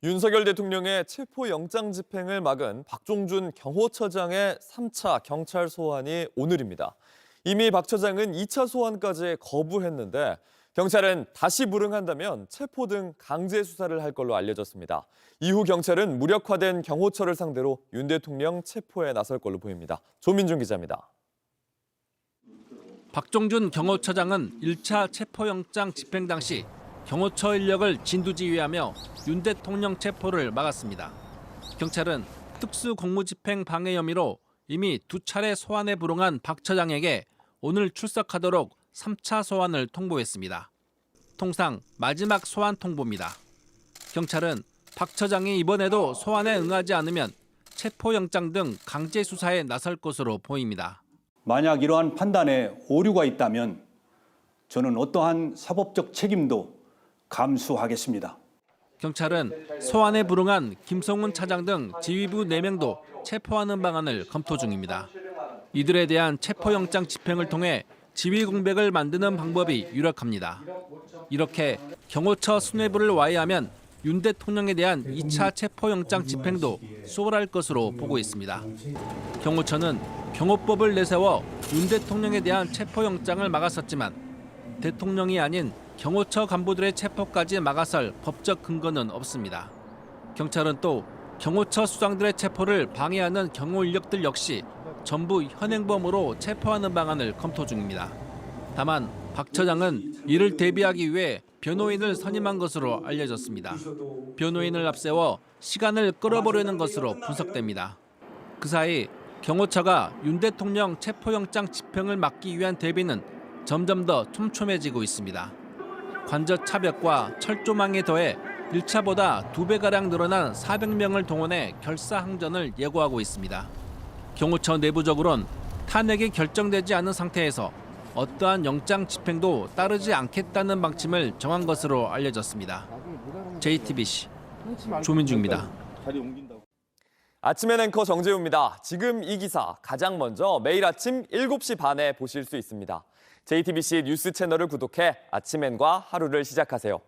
윤석열 대통령의 체포영장 집행을 막은 박종준 경호처장의 3차 경찰 소환이 오늘입니다. 이미 박 처장은 2차 소환까지 거부했는데 경찰은 다시 불응한다면 체포 등 강제 수사를 할 걸로 알려졌습니다. 이후 경찰은 무력화된 경호처를 상대로 윤 대통령 체포에 나설 걸로 보입니다. 조민준 기자입니다. 박종준 경호처장은 1차 체포영장 집행 당시 경호처 인력을 진두지휘하며 윤 대통령 체포를 막았습니다. 경찰은 특수공무집행 방해 혐의로 이미 2차례 소환에 불응한 박 처장에게 오늘 출석하도록 3차 소환을 통보했습니다. 통상 마지막 소환 통보입니다. 경찰은 박 처장이 이번에도 소환에 응하지 않으면 체포영장 등 강제 수사에 나설 것으로 보입니다. 만약 이러한 판단에 오류가 있다면 저는 어떠한 사법적 책임도 감수하겠습니다. 경찰은 소환에 불응한 김성훈 차장 등 지휘부 4명도 체포하는 방안을 검토 중입니다. 이들에 대한 체포영장 집행을 통해 지휘 공백을 만드는 방법이 유력합니다. 이렇게 경호처 수뇌부를 와해하면 윤 대통령에 대한 2차 체포영장 집행도 수월할 것으로 보고 있습니다. 경호처는 경호법을 내세워 윤 대통령에 대한 체포영장을 막았었지만 대통령이 아닌 경호처 간부들의 체포까지 막아설 법적 근거는 없습니다. 경찰은 또 경호처 수장들의 체포를 방해하는 경호 인력들 역시 전부 현행범으로 체포하는 방안을 검토 중입니다. 다만 박 처장은 이를 대비하기 위해 변호인을 선임한 것으로 알려졌습니다. 변호인을 앞세워 시간을 끌어보려는 것으로 분석됩니다. 그 사이 경호처가 윤 대통령 체포영장 집행을 막기 위한 대비는 점점 더 촘촘해지고 있습니다. 관저 차벽과 철조망에 더해 1차보다 2배가량 늘어난 400명을 동원해 결사항전을 예고하고 있습니다. 경호처 내부적으로는 탄핵이 결정되지 않은 상태에서 어떠한 영장 집행도 따르지 않겠다는 방침을 정한 것으로 알려졌습니다. JTBC 조민주입니다. 아침엔 앵커 정재우입니다. 지금 이 기사 가장 먼저 매일 아침 7시 반에 보실 수 있습니다. JTBC 뉴스 채널을 구독해 아침엔과 하루를 시작하세요.